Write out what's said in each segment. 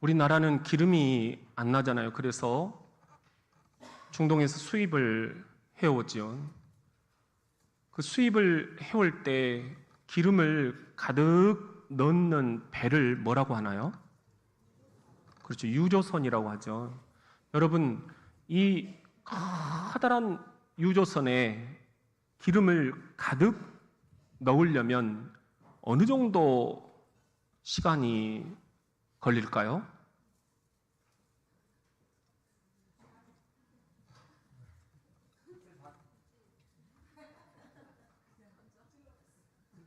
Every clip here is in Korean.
우리나라는 기름이 안 나잖아요. 그래서 중동에서 수입을 해오지요. 그 수입을 해올 때 기름을 가득 넣는 배를 뭐라고 하나요? 그렇죠. 유조선이라고 하죠. 여러분, 이 커다란 유조선에 기름을 가득 넣으려면 어느 정도 시간이 걸릴까요?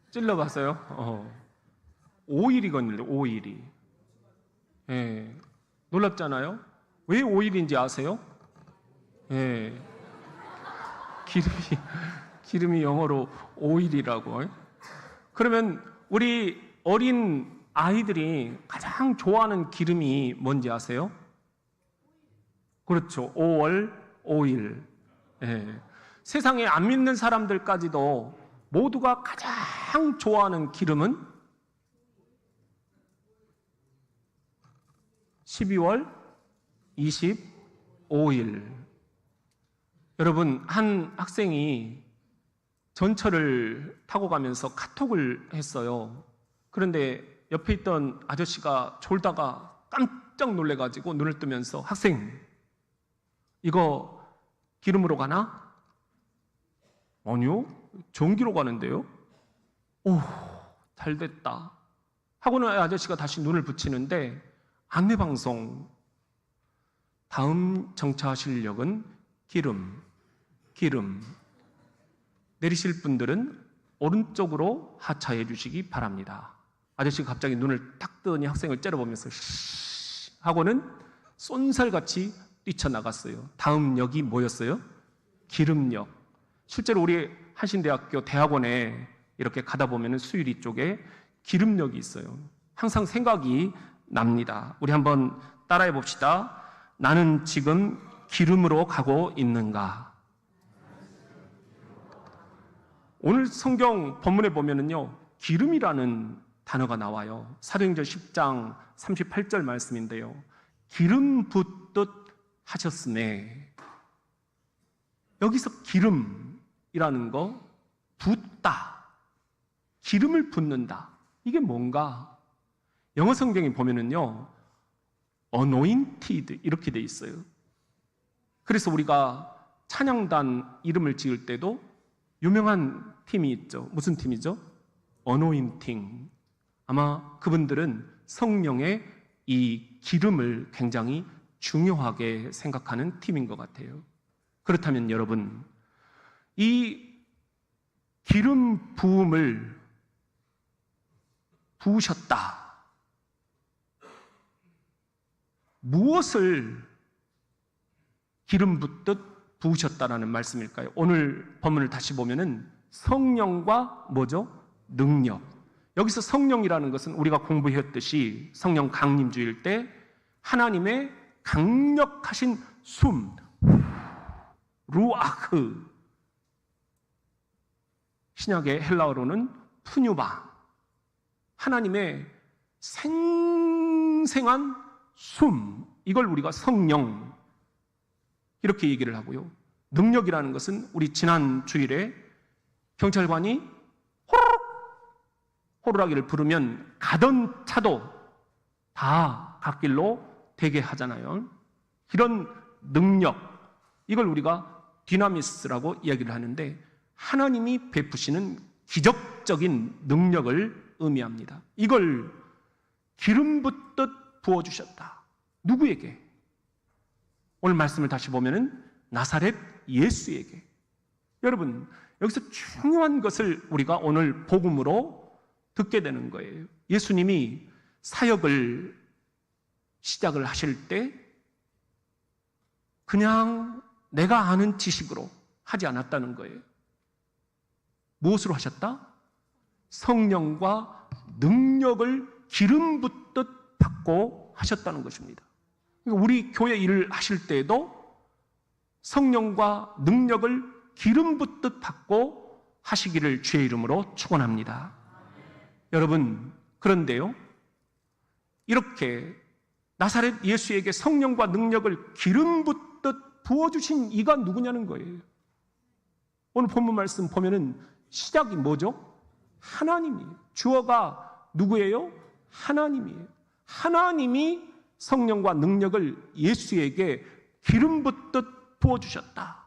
찔러봤어요? 5일이 걸려요. 5일이. 예, 놀랍잖아요? 왜 5일인지 아세요? 예, 기름이 영어로 오일이라고. 그러면 우리 어린 아이들이 가장 좋아하는 기름이 뭔지 아세요? 그렇죠. 5월 5일. 예. 세상에 안 믿는 사람들까지도 모두가 가장 좋아하는 기름은 12월 25일. 여러분, 한 학생이 전철을 타고 가면서 카톡을 했어요. 그런데 옆에 있던 아저씨가 졸다가 깜짝 놀래가지고 눈을 뜨면서 학생, 이거 기름으로 가나? 아니요, 전기로 가는데요? 오, 잘 됐다. 하고는 아저씨가 다시 눈을 붙이는데 안내방송, 다음 정차하실 역은 기름. 내리실 분들은 오른쪽으로 하차해 주시기 바랍니다. 아저씨가 갑자기 눈을 탁 뜨더니 학생을 째려보면서 하고는 쏜살같이 뛰쳐나갔어요. 다음 역이 뭐였어요? 기름역. 실제로 우리 한신대학교 대학원에 이렇게 가다 보면 수유리 쪽에 기름역이 있어요. 항상 생각이 납니다. 우리 한번 따라해 봅시다. 나는 지금 기름으로 가고 있는가? 오늘 성경 본문에 보면은요, 기름이라는 단어가 나와요. 사도행전 10장 38절 말씀인데요. 기름 붓듯 하셨으네. 여기서 기름이라는 거, 붓다. 기름을 붓는다. 이게 뭔가? 영어 성경에 보면은요, anointed 이렇게 돼 있어요. 그래서 우리가 찬양단 이름을 지을 때도 유명한 팀이 있죠. 무슨 팀이죠? 어노인팅. 아마 그분들은 성령의 이 기름을 굉장히 중요하게 생각하는 팀인 것 같아요. 그렇다면 여러분, 이 기름 부음을 부으셨다. 무엇을 기름 붓듯 부으셨다라는 말씀일까요? 오늘 본문을 다시 보면은 성령과 뭐죠? 능력. 여기서 성령이라는 것은 우리가 공부했듯이 성령 강림주일 때 하나님의 강력하신 숨, 루아흐. 신약의 헬라어로는 푸뉴바. 하나님의 생생한 숨. 이걸 우리가 성령. 이렇게 얘기를 하고요. 능력이라는 것은 우리 지난 주일에 경찰관이 호루라기를 부르면 가던 차도 다 갓길로 되게 하잖아요. 이런 능력, 이걸 우리가 디나미스라고 이야기를 하는데 하나님이 베푸시는 기적적인 능력을 의미합니다. 이걸 기름 붓듯 부어주셨다. 누구에게? 오늘 말씀을 다시 보면은 나사렛 예수에게. 여러분, 여기서 중요한 것을 우리가 오늘 복음으로 듣게 되는 거예요. 예수님이 사역을 시작을 하실 때 그냥 내가 아는 지식으로 하지 않았다는 거예요. 무엇으로 하셨다? 성령과 능력을 기름 붓듯 받고 하셨다는 것입니다. 우리 교회 일을 하실 때에도 성령과 능력을 기름 붓듯 받고 하시기를 주의 이름으로 축원합니다. 여러분, 그런데요, 이렇게 나사렛 예수에게 성령과 능력을 기름 붓듯 부어주신 이가 누구냐는 거예요. 오늘 본문 말씀 보면은 시작이 뭐죠? 하나님이에요. 주어가 누구예요? 하나님이에요. 하나님이 성령과 능력을 예수에게 기름 붓듯 부어주셨다.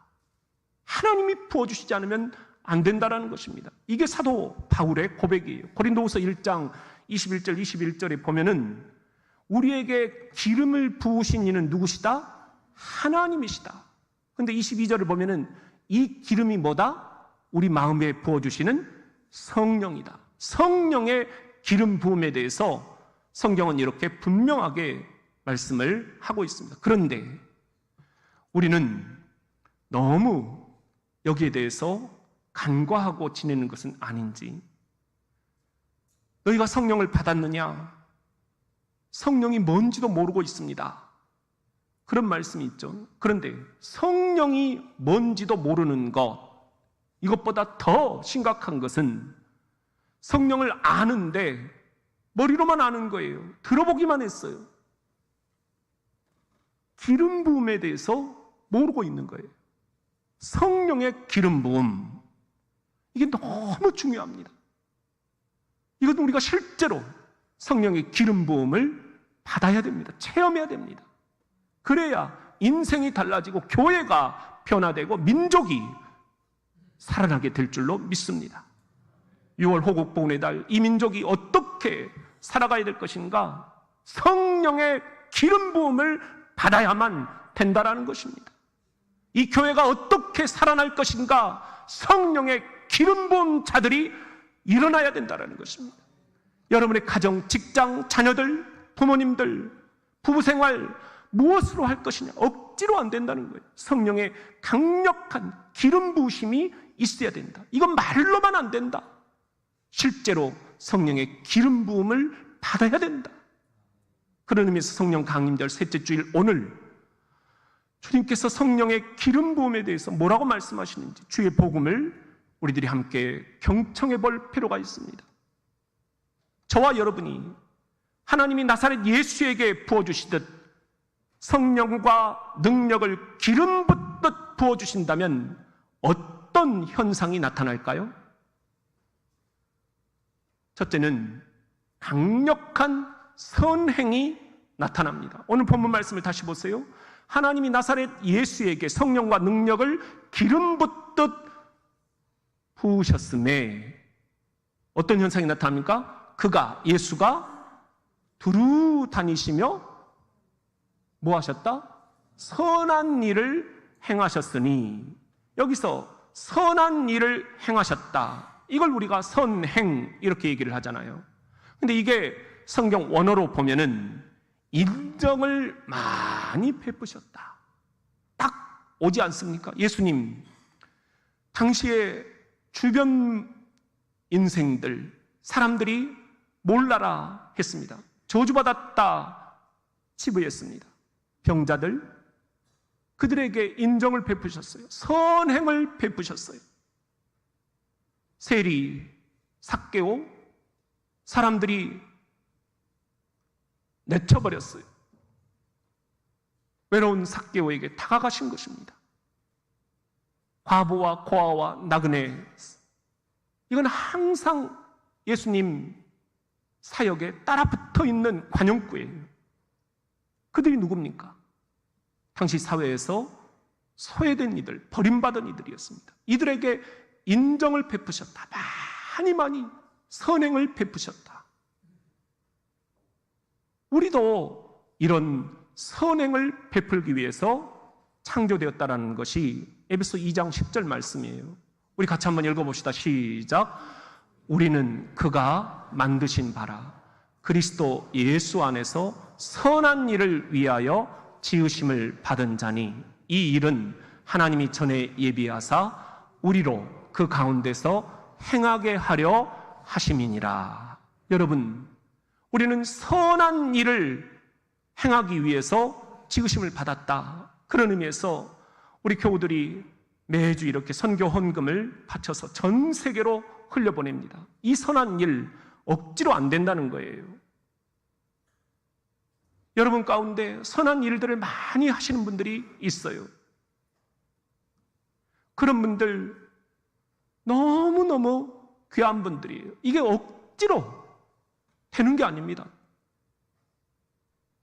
하나님이 부어주시지 않으면 안 된다라는 것입니다. 이게 사도 바울의 고백이에요. 고린도후서 1장 21절 21절에 보면은 우리에게 기름을 부으신 이는 누구시다? 하나님이시다. 그런데 22절을 보면은 이 기름이 뭐다? 우리 마음에 부어주시는 성령이다. 성령의 기름 부음에 대해서 성경은 이렇게 분명하게 말씀을 하고 있습니다. 그런데 우리는 너무 여기에 대해서 간과하고 지내는 것은 아닌지, 너희가 성령을 받았느냐? 성령이 뭔지도 모르고 있습니다. 그런 말씀이 있죠. 그런데 성령이 뭔지도 모르는 것, 이것보다 더 심각한 것은 성령을 아는데 머리로만 아는 거예요. 들어보기만 했어요. 기름 부음에 대해서 모르고 있는 거예요. 성령의 기름 부음, 이게 너무 중요합니다. 이건 우리가 실제로 성령의 기름 부음을 받아야 됩니다. 체험해야 됩니다. 그래야 인생이 달라지고 교회가 변화되고 민족이 살아나게 될 줄로 믿습니다. 6월 호국복음의 달, 이 민족이 어떻게 살아가야 될 것인가? 성령의 기름 부음을 받아야만 된다라는 것입니다. 이 교회가 어떻게 살아날 것인가? 성령의 기름 부음 자들이 일어나야 된다라는 것입니다. 여러분의 가정, 직장, 자녀들, 부모님들, 부부생활 무엇으로 할 것이냐? 억지로 안 된다는 거예요. 성령의 강력한 기름 부으심이 있어야 된다. 이건 말로만 안 된다. 실제로 성령의 기름 부음을 받아야 된다. 그런 의미에서 성령 강림절 셋째 주일 오늘 주님께서 성령의 기름 부음에 대해서 뭐라고 말씀하시는지 주의 복음을 우리들이 함께 경청해 볼 필요가 있습니다. 저와 여러분이 하나님이 나사렛 예수에게 부어주시듯 성령과 능력을 기름 붓듯 부어주신다면 어떤 현상이 나타날까요? 첫째는 강력한 선행이 나타납니다. 오늘 본문 말씀을 다시 보세요. 하나님이 나사렛 예수에게 성령과 능력을 기름 붓듯 부으셨음에 어떤 현상이 나타납니까? 예수가 두루 다니시며 뭐 하셨다? 선한 일을 행하셨으니, 여기서 선한 일을 행하셨다, 이걸 우리가 선행 이렇게 얘기를 하잖아요. 근데 이게 성경 원어로 보면은 인정을 많이 베푸셨다, 딱 오지 않습니까? 예수님 당시에 주변 인생들, 사람들이 몰라라 했습니다. 저주받았다 치부했습니다. 병자들, 그들에게 인정을 베푸셨어요. 선행을 베푸셨어요. 세리, 삭개오, 사람들이 내쳐버렸어요. 외로운 삭개오에게 다가가신 것입니다. 과부와 고아와 나그네, 이건 항상 예수님 사역에 따라붙어 있는 관용구예요. 그들이 누굽니까? 당시 사회에서 소외된 이들, 버림받은 이들이었습니다. 이들에게 인정을 베푸셨다. 많이 선행을 베푸셨다. 우리도 이런 선행을 베풀기 위해서 창조되었다라는 것이 에베소 2장 10절 말씀이에요. 우리 같이 한번 읽어봅시다. 시작. 우리는 그가 만드신 바라 그리스도 예수 안에서 선한 일을 위하여 지으심을 받은 자니, 이 일은 하나님이 전에 예비하사 우리로 그 가운데서 행하게 하려 하심이니라. 여러분, 우리는 선한 일을 행하기 위해서 지으심을 받았다. 그런 의미에서 우리 교우들이 매주 이렇게 선교 헌금을 바쳐서 전 세계로 흘려보냅니다. 이 선한 일 억지로 안 된다는 거예요. 여러분 가운데 선한 일들을 많이 하시는 분들이 있어요. 그런 분들 너무너무 귀한 분들이에요. 이게 억지로 되는 게 아닙니다.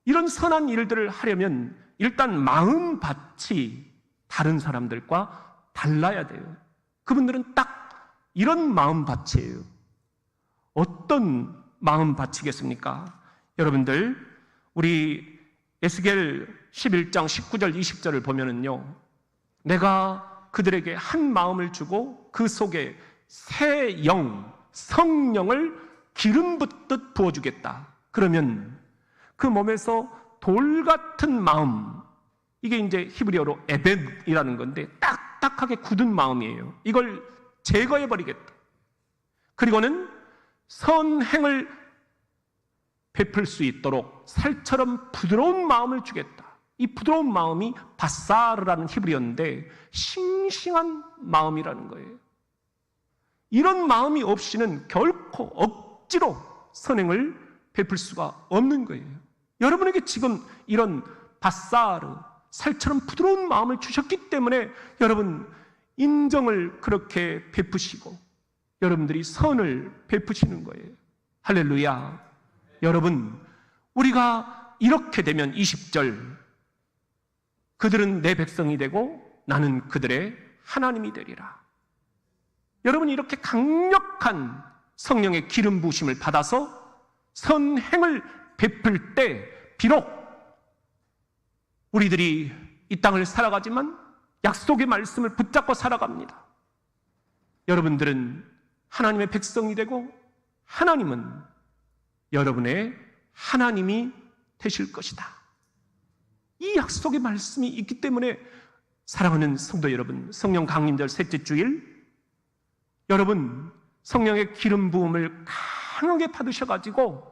이런 선한 일들을 하려면 일단 마음밭이 다른 사람들과 달라야 돼요. 그분들은 딱 이런 마음밭이에요. 어떤 마음밭이겠습니까? 여러분들, 우리 에스겔 11장 19절 20절을 보면은요, 내가 그들에게 한 마음을 주고 그 속에 새 영, 성령을 기름 붓듯 부어주겠다. 그러면 그 몸에서 돌 같은 마음, 이게 이제 히브리어로 에벳이라는 건데 딱딱하게 굳은 마음이에요. 이걸 제거해버리겠다. 그리고는 선행을 베풀 수 있도록 살처럼 부드러운 마음을 주겠다. 이 부드러운 마음이 바사르라는 히브리어인데 싱싱한 마음이라는 거예요. 이런 마음이 없이는 결코 억지로 선행을 베풀 수가 없는 거예요. 여러분에게 지금 이런 바사르, 살처럼 부드러운 마음을 주셨기 때문에 여러분 인정을 그렇게 베푸시고 여러분들이 선을 베푸시는 거예요. 할렐루야. 여러분, 우리가 이렇게 되면 20절, 그들은 내 백성이 되고 나는 그들의 하나님이 되리라. 여러분이 이렇게 강력한 성령의 기름 부으심을 받아서 선행을 베풀 때 비록 우리들이 이 땅을 살아가지만 약속의 말씀을 붙잡고 살아갑니다. 여러분들은 하나님의 백성이 되고 하나님은 여러분의 하나님이 되실 것이다. 이 약속의 말씀이 있기 때문에 사랑하는 성도 여러분, 성령 강림절 셋째 주일, 여러분 성령의 기름 부음을 강하게 받으셔가지고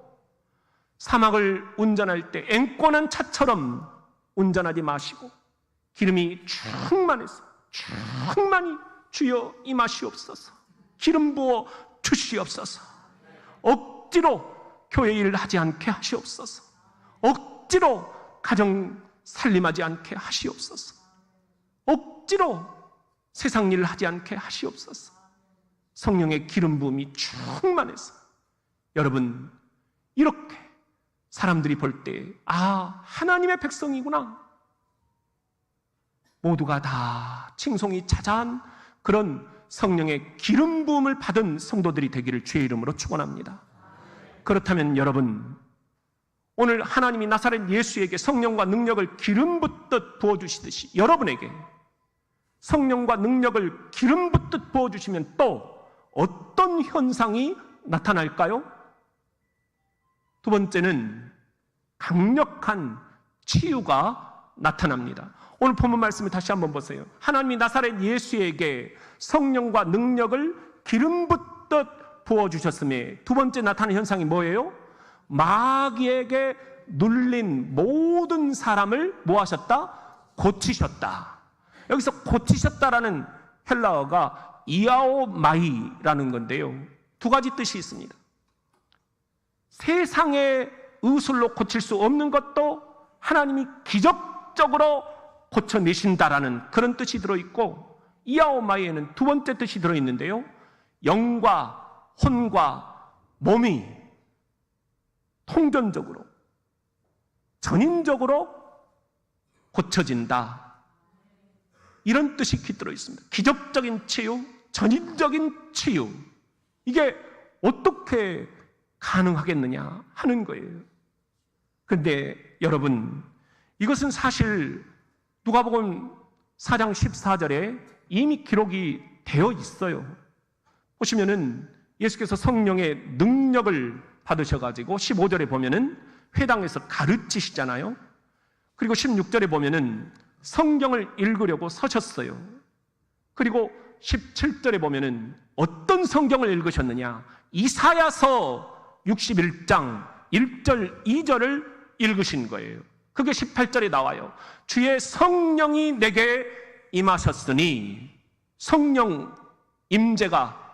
사막을 운전할 때 앵꼬난 차처럼 운전하지 마시고 기름이 충만해서 충만히 주여 임하시옵소서, 기름 부어 주시옵소서, 억지로 교회 일을 하지 않게 하시옵소서, 억지로 가정 살림하지 않게 하시옵소서, 억지로 세상 일을 하지 않게 하시옵소서. 성령의 기름 부음이 충만해서 여러분 이렇게 사람들이 볼 때 아, 하나님의 백성이구나, 모두가 다 칭송이 자자한 그런 성령의 기름 부음을 받은 성도들이 되기를 주의 이름으로 축원합니다. 그렇다면 여러분, 오늘 하나님이 나사렛 예수에게 성령과 능력을 기름 붓듯 부어주시듯이 여러분에게 성령과 능력을 기름 붓듯 부어주시면 또 어떤 현상이 나타날까요? 두 번째는 강력한 치유가 나타납니다. 오늘 본문 말씀을 다시 한번 보세요. 하나님이 나사렛 예수에게 성령과 능력을 기름 붓듯 부어주셨음에 두 번째 나타나는 현상이 뭐예요? 마귀에게 눌린 모든 사람을 뭐 하셨다? 고치셨다. 여기서 고치셨다라는 헬라어가 이아오마이라는 건데요, 두 가지 뜻이 있습니다. 세상의 의술로 고칠 수 없는 것도 하나님이 기적적으로 고쳐내신다라는 그런 뜻이 들어있고, 이아오마이에는 두 번째 뜻이 들어있는데요, 영과 혼과 몸이 통전적으로 전인적으로 고쳐진다, 이런 뜻이 깃들어 있습니다. 기적적인 치유, 전인적인 치유, 이게 어떻게 가능하겠느냐 하는 거예요. 그런데 여러분, 이것은 사실 누가복음 4장 14절에 이미 기록이 되어 있어요. 보시면은 예수께서 성령의 능력을 받으셔가지고 15절에 보면은 회당에서 가르치시잖아요. 그리고 16절에 보면은 성경을 읽으려고 서셨어요. 그리고 17절에 보면은 어떤 성경을 읽으셨느냐? 이사야서 61장 1절 2절을 읽으신 거예요. 그게 18절에 나와요. 주의 성령이 내게 임하셨으니, 성령 임재가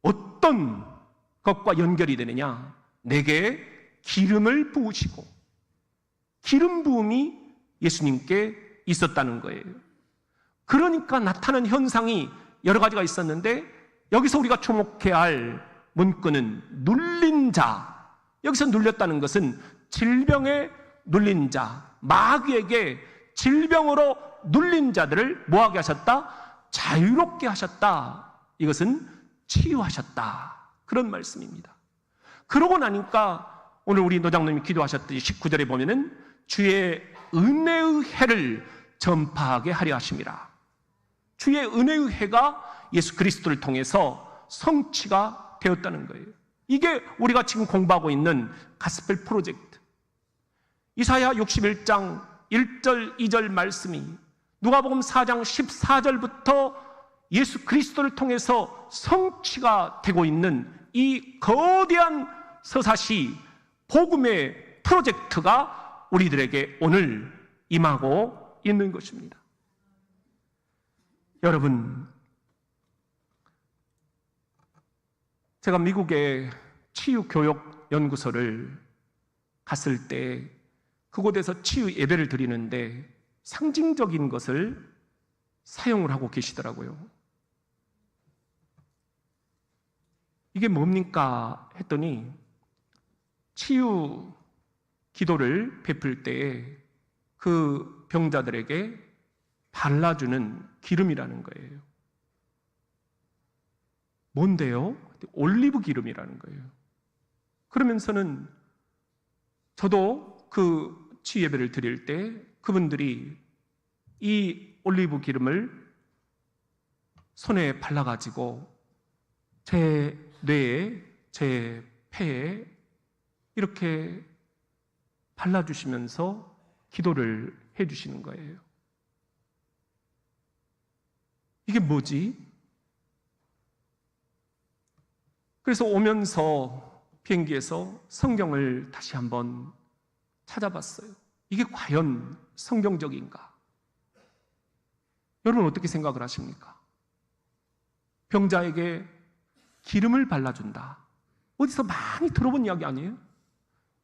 어떤 것과 연결이 되느냐? 내게 기름을 부으시고 기름 부음이 예수님께 있었다는 거예요. 그러니까 나타난 현상이 여러 가지가 있었는데, 여기서 우리가 주목해야 할 문구는 눌린 자. 여기서 눌렸다는 것은 질병에 눌린 자, 마귀에게 질병으로 눌린 자들을 뭐하게 하셨다? 자유롭게 하셨다. 이것은 치유하셨다. 그런 말씀입니다. 그러고 나니까 오늘 우리 노장님이 기도하셨듯이 19절에 보면은 주의 은혜의 해를 전파하게 하려 하심이라. 주의 은혜의 해가 예수 그리스도를 통해서 성취가 되었다는 거예요. 이게 우리가 지금 공부하고 있는 가스펠 프로젝트. 이사야 61장 1절 2절 말씀이 누가복음 4장 14절부터 예수 그리스도를 통해서 성취가 되고 있는 이 거대한 서사시 복음의 프로젝트가 우리들에게 오늘 임하고 있는 것입니다. 여러분, 제가 미국의 치유교육연구소를 갔을 때 그곳에서 치유 예배를 드리는데 상징적인 것을 사용을 하고 계시더라고요. 이게 뭡니까 했더니 치유 기도를 베풀 때에 그 병자들에게 발라주는 기름이라는 거예요. 뭔데요? 올리브 기름이라는 거예요. 그러면서는 저도 그 치유 예배를 드릴 때 그분들이 이 올리브 기름을 손에 발라가지고 제 뇌에, 제 폐에 이렇게 발라주시면서 기도를 해주시는 거예요. 이게 뭐지? 그래서 오면서 비행기에서 성경을 다시 한번 찾아봤어요. 이게 과연 성경적인가? 여러분 어떻게 생각을 하십니까? 병자에게 기름을 발라준다. 어디서 많이 들어본 이야기 아니에요?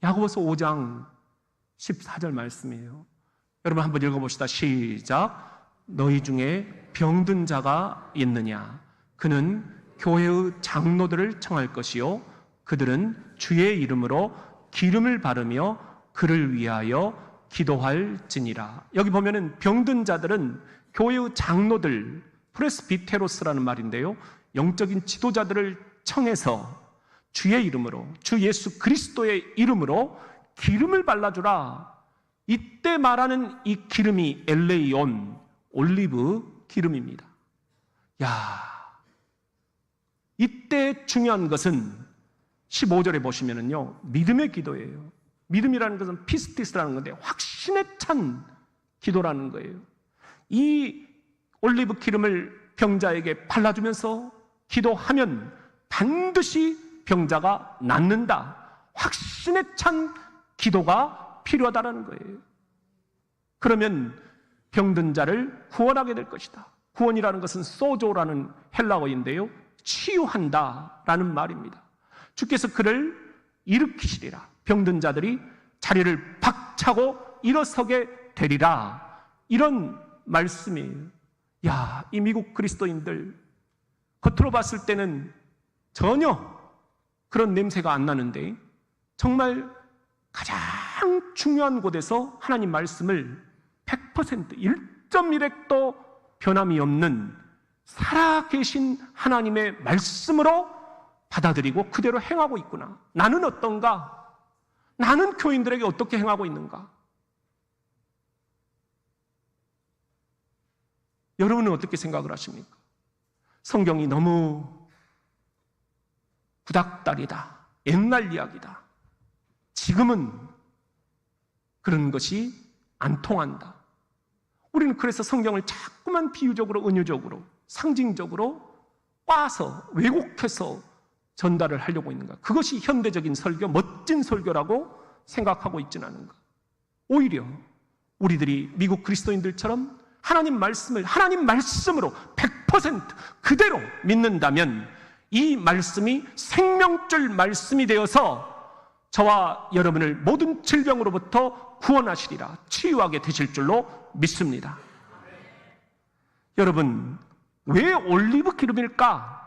야고보서 5장 14절 말씀이에요. 여러분 한번 읽어봅시다. 시작. 너희 중에 병든 자가 있느냐? 그는 교회의 장로들을 청할 것이요 그들은 주의 이름으로 기름을 바르며 그를 위하여 기도할지니라. 여기 보면은 병든 자들은 교회의 장로들, 프레스비테로스라는 말인데요, 영적인 지도자들을 청해서 주의 이름으로, 주 예수 그리스도의 이름으로 기름을 발라주라. 이때 말하는 이 기름이 엘레이온, 올리브 기름입니다. 이때 중요한 것은 15절에 보시면은요, 믿음의 기도예요. 믿음이라는 것은 피스티스라는 건데 확신에 찬 기도라는 거예요. 이 올리브 기름을 병자에게 발라주면서 기도하면 반드시 병자가 낫는다. 확신에 찬 기도가 필요하다는 거예요. 그러면 병든 자를 구원하게 될 것이다. 구원이라는 것은 소조라는 헬라어인데요, 치유한다라는 말입니다. 주께서 그를 일으키시리라. 병든 자들이 자리를 박차고 일어서게 되리라. 이런 말씀이에요. 이 미국 그리스도인들 겉으로 봤을 때는 전혀 그런 냄새가 안 나는데 정말 가장 중요한 곳에서 하나님 말씀을 100% 1.1핵도 변함이 없는 살아계신 하나님의 말씀으로 받아들이고 그대로 행하고 있구나. 나는 어떤가? 나는 교인들에게 어떻게 행하고 있는가? 여러분은 어떻게 생각을 하십니까? 성경이 너무 구닥다리다, 옛날 이야기다, 지금은 그런 것이 안 통한다. 우리는 그래서 성경을 자꾸만 비유적으로, 은유적으로, 상징적으로 꽈서, 왜곡해서 전달을 하려고 있는가? 그것이 현대적인 설교, 멋진 설교라고 생각하고 있지는 않은가? 오히려 우리들이 미국 그리스도인들처럼 하나님 말씀을 하나님 말씀으로 100% 그대로 믿는다면 이 말씀이 생명줄 말씀이 되어서 저와 여러분을 모든 질병으로부터 구원하시리라, 치유하게 되실 줄로 믿습니다. 여러분, 왜 올리브 기름일까?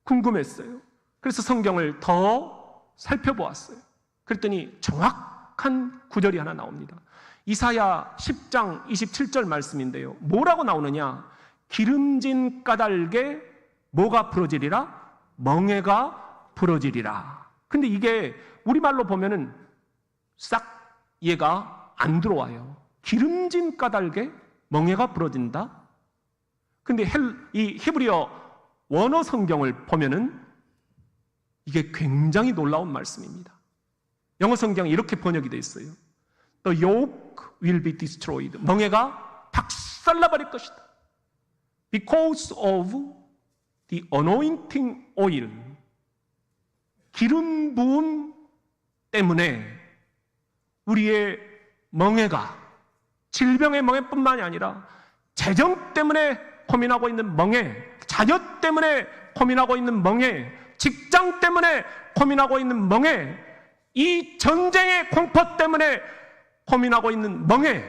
궁금했어요. 그래서 성경을 더 살펴보았어요. 그랬더니 정확한 구절이 하나 나옵니다. 이사야 10장 27절 말씀인데요. 뭐라고 나오느냐? 기름진 까닭에 뭐가 부러지리라? 멍에가 부러지리라. 근데 이게 우리말로 보면은 싹 이해가 안 들어와요. 기름진 까닭에 멍에가 부러진다? 근데 이 히브리어 원어 성경을 보면은 이게 굉장히 놀라운 말씀입니다. 영어 성경이 이렇게 번역이 되어 있어요. The yoke will be destroyed. 멍에가 박살나버릴 것이다. Because of the anointing oil. 기름 부음 때문에 우리의 멍에가, 질병의 멍에뿐만이 아니라 재정 때문에 고민하고 있는 멍에, 자녀 때문에 고민하고 있는 멍에, 직장 때문에 고민하고 있는 멍에, 이 전쟁의 공포 때문에 고민하고 있는 멍에,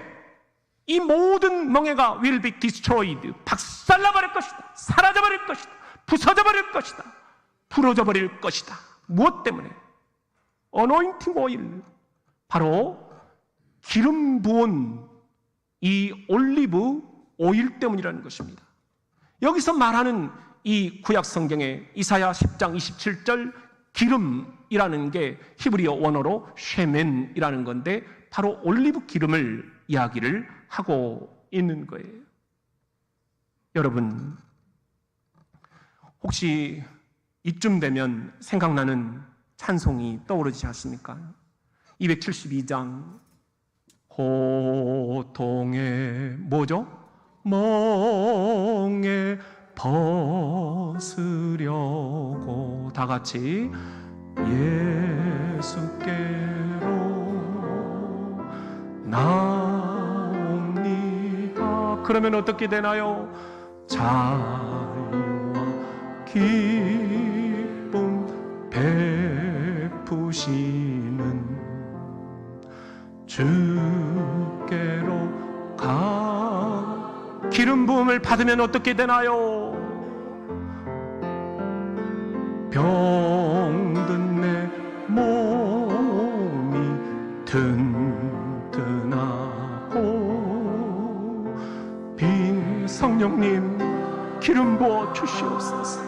이 모든 멍에가 will be destroyed. 박살나버릴 것이다. 사라져버릴 것이다. 부서져버릴 것이다. 부러져버릴 것이다. 무엇 때문에? anointing oil. 바로 기름 부은 이 올리브 오일 때문이라는 것입니다. 여기서 말하는 이 구약 성경의 이사야 10장 27절 기름이라는 게 히브리어 원어로 쉐멘이라는 건데 바로 올리브 기름을 이야기를 하고 있는 거예요. 여러분, 혹시 이쯤 되면 생각나는 찬송이 떠오르지 않습니까? 272장 고통의 뭐죠? 멍에 벗으려고 다 같이 예수께로 나옵니다. 그러면 어떻게 되나요? 자유와 기쁨 베푸시는 주께로 가. 기름 부음을 받으면 어떻게 되나요? 병든 내 몸이 튼튼하고 빈 성령님 기름 부어 주시옵소서.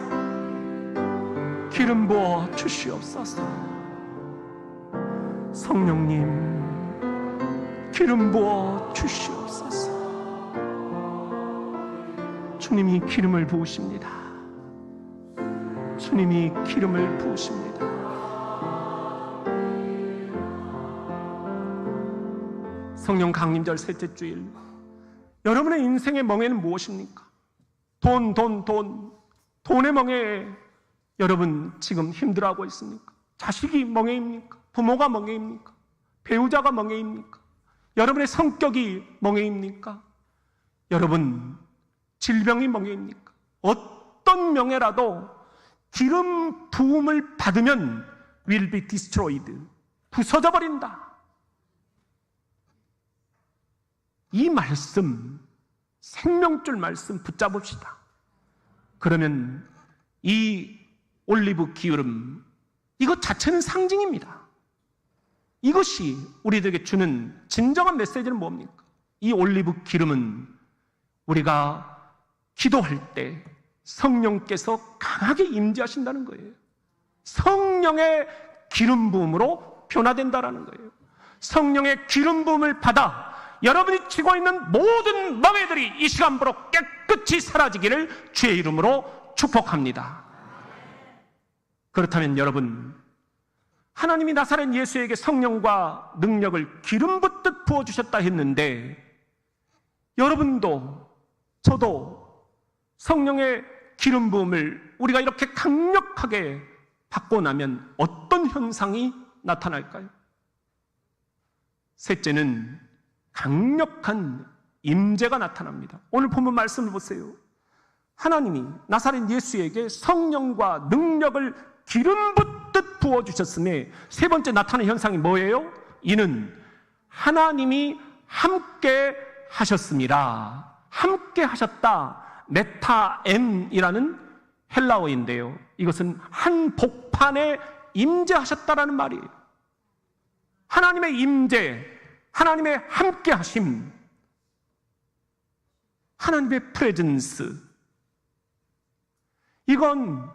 기름 부어 주시옵소서. 성령님 기름 부어 주시옵소서. 주님이 기름을 부으십니다. 주님이 기름을 부으십니다. 성령 강림절 셋째 주일, 여러분의 인생의 멍에는 무엇입니까? 돈의 멍에 여러분 지금 힘들어하고 있습니까? 자식이 멍에입니까? 부모가 멍에입니까? 배우자가 멍에입니까? 여러분의 성격이 멍에입니까? 여러분 질병이 멍에입니까? 어떤 명예라도 기름 부음을 받으면 will be destroyed. 부서져 버린다. 이 말씀, 생명줄 말씀 붙잡읍시다. 그러면 이 올리브 기름, 이것 자체는 상징입니다. 이것이 우리들에게 주는 진정한 메시지는 뭡니까? 이 올리브 기름은 우리가 기도할 때 성령께서 강하게 임재하신다는 거예요. 성령의 기름 부음으로 변화된다는 거예요. 성령의 기름 부음을 받아 여러분이 지고 있는 모든 멍에들이 이 시간부로 깨끗이 사라지기를 주의 이름으로 축복합니다. 그렇다면 여러분, 하나님이 나사렛 예수에게 성령과 능력을 기름 붓듯 부어주셨다 했는데 여러분도 저도 성령의 기름 부음을 우리가 이렇게 강력하게 받고 나면 어떤 현상이 나타날까요? 셋째는 강력한 임재가 나타납니다. 오늘 본문 말씀을 보세요. 하나님이 나사렛 예수에게 성령과 능력을 기름 붓듯 가득 부어주셨으며 세 번째 나타나는 현상이 뭐예요? 이는 하나님이 함께 하셨습니다. 함께 하셨다. 메타엔이라는 헬라어인데요. 이것은 한 복판에 임재하셨다라는 말이에요. 하나님의 임재, 하나님의 함께 하심, 하나님의 프레젠스. 이건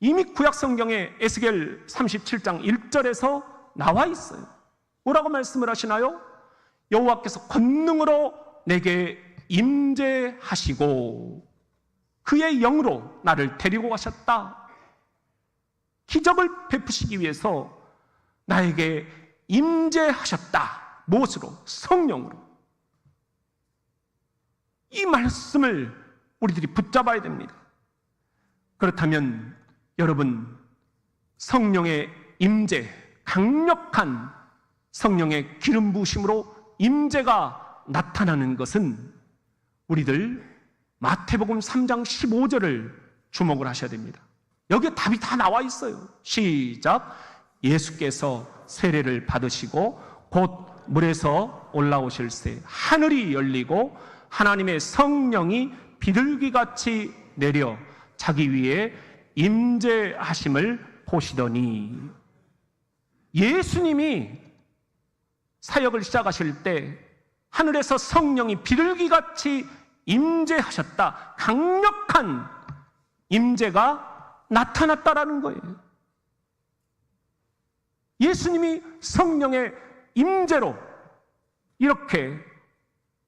이미 구약 성경에 에스겔 37장 1절에서 나와 있어요. 뭐라고 말씀을 하시나요? 여호와께서 권능으로 내게 임재하시고 그의 영으로 나를 데리고 가셨다. 기적을 베푸시기 위해서 나에게 임재하셨다. 무엇으로? 성령으로. 이 말씀을 우리들이 붙잡아야 됩니다. 그렇다면 여러분, 성령의 임재, 강력한 성령의 기름 부으심으로 임재가 나타나는 것은 우리들 마태복음 3장 15절을 주목을 하셔야 됩니다. 여기에 답이 다 나와 있어요. 시작. 예수께서 세례를 받으시고 곧 물에서 올라오실새 하늘이 열리고 하나님의 성령이 비둘기같이 내려 자기 위에 임재하심을 보시더니, 예수님이 사역을 시작하실 때 하늘에서 성령이 비둘기같이 임재하셨다. 강력한 임재가 나타났다라는 거예요. 예수님이 성령의 임재로 이렇게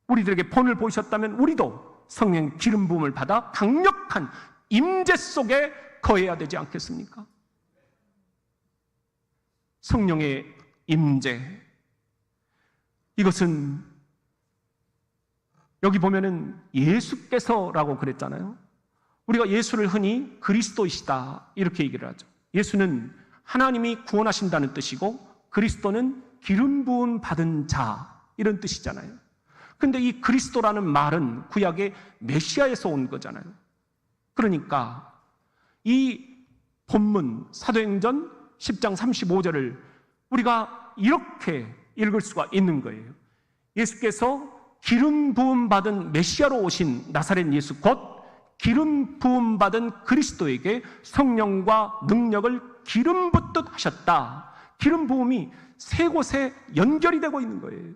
우리들에게 본을 보이셨다면 우리도 성령 기름 부음을 받아 강력한 임재 속에 거해야 되지 않겠습니까? 성령의 임재, 이것은 여기 보면은 예수께서라고 그랬잖아요. 우리가 예수를 흔히 그리스도이시다 이렇게 얘기를 하죠. 예수는 하나님이 구원하신다는 뜻이고 그리스도는 기름 부음 받은 자 이런 뜻이잖아요. 근데 이 그리스도라는 말은 구약의 메시아에서 온 거잖아요. 그러니까 이 본문 사도행전 10장 35절을 우리가 이렇게 읽을 수가 있는 거예요. 예수께서 기름 부음 받은 메시아로 오신 나사렛 예수 곧 기름 부음 받은 그리스도에게 성령과 능력을 기름 붓듯 하셨다. 기름 부음이 세 곳에 연결이 되고 있는 거예요.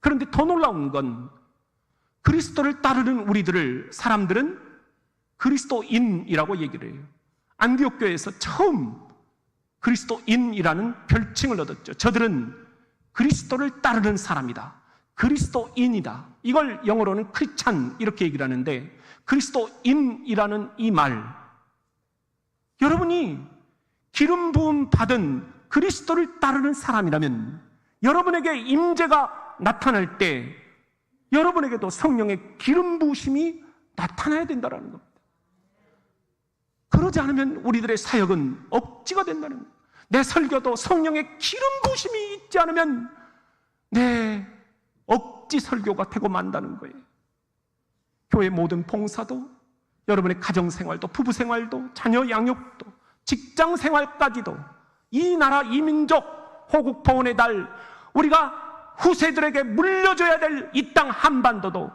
그런데 더 놀라운 건 그리스도를 따르는 우리들을 사람들은 그리스도인이라고 얘기를 해요. 안디옥 교회에서 처음 그리스도인이라는 별칭을 얻었죠. 저들은 그리스도를 따르는 사람이다. 그리스도인이다. 이걸 영어로는 크리스찬 이렇게 얘기를 하는데, 그리스도인이라는 이 말, 여러분이 기름 부음 받은 그리스도를 따르는 사람이라면 여러분에게 임재가 나타날 때 여러분에게도 성령의 기름 부으심이 나타나야 된다는 겁니다. 그러지 않으면 우리들의 사역은 억지가 된다는 거예요. 내 설교도 성령의 기름 부으심이 있지 않으면 내 억지 설교가 되고 만다는 거예요. 교회 모든 봉사도, 여러분의 가정생활도, 부부생활도, 자녀 양육도, 직장생활까지도, 이 나라 이 민족 호국보훈의 달, 우리가 후세들에게 물려줘야 될 이 땅 한반도도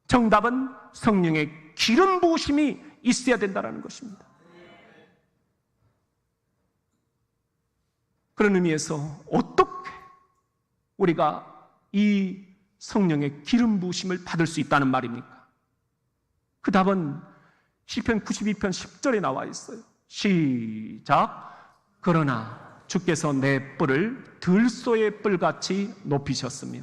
정답은 성령의 기름 부으심이 있어야 된다는 것입니다. 그런 의미에서 어떻게 우리가 이 성령의 기름 부으심을 받을 수 있다는 말입니까? 그 답은 시편 92편 10절에 나와 있어요. 시작. 그러나 주께서 내 뿔을 들소의 뿔같이 높이셨으며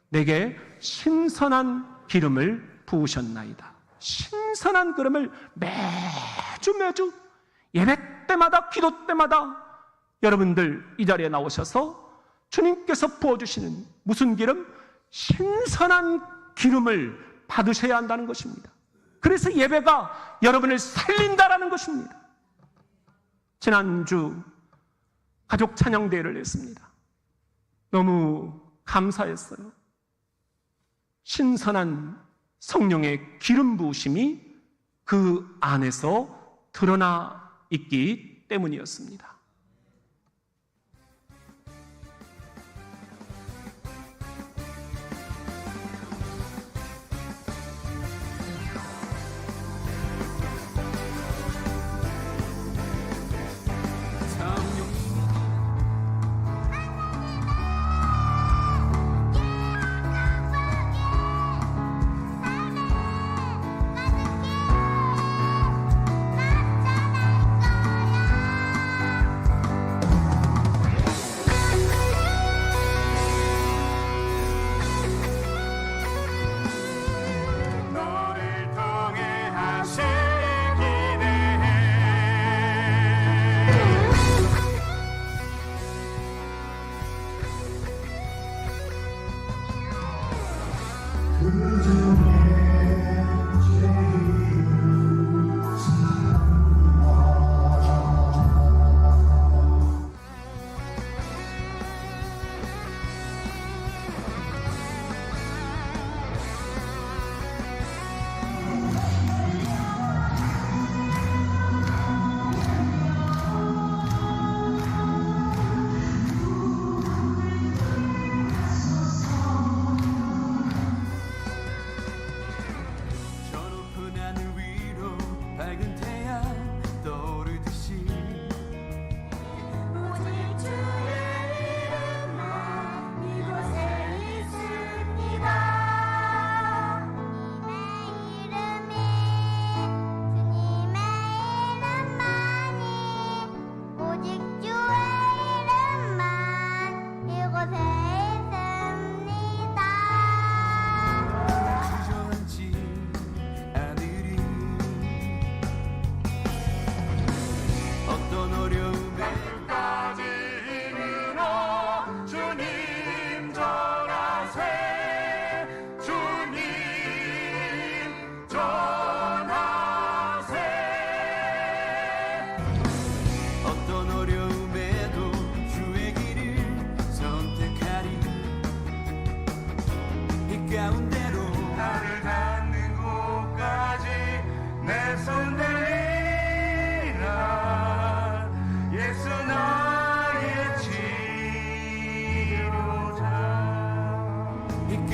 내게 신선한 기름을 부으셨나이다. 신선한 기름을 매주 예배 때마다, 기도 때마다 여러분들 이 자리에 나오셔서 주님께서 부어주시는 무슨 기름? 신선한 기름을 받으셔야 한다는 것입니다. 그래서 예배가 여러분을 살린다라는 것입니다. 지난주 가족 찬양대회를 했습니다. 너무 감사했어요. 신선한 성령의 기름 부으심이 그 안에서 드러나 있기 때문이었습니다.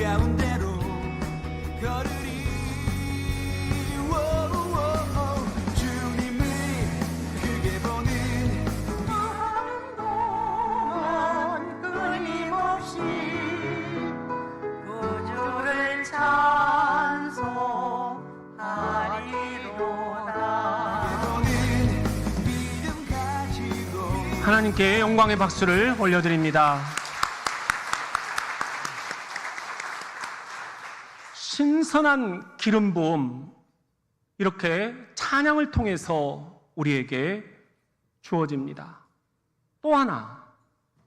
가운데로 걸으리. 주님을 크게 보는 무한동안 끊임없이 구주를 찬송하리로다. 보는 믿음 가지고 하나님께 영광의 박수를 올려드립니다. 신선한 기름 부음, 이렇게 찬양을 통해서 우리에게 주어집니다. 또 하나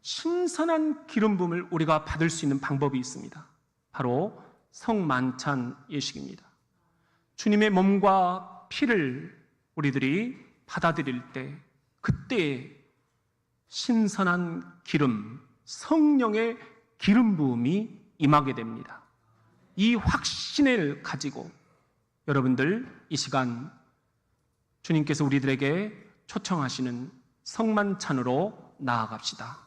신선한 기름 부음을 우리가 받을 수 있는 방법이 있습니다. 바로 성만찬 예식입니다. 주님의 몸과 피를 우리들이 받아들일 때, 그때 신선한 기름, 성령의 기름 부음이 임하게 됩니다. 이 확신을 가지고 여러분들 이 시간 주님께서 우리들에게 초청하시는 성만찬으로 나아갑시다.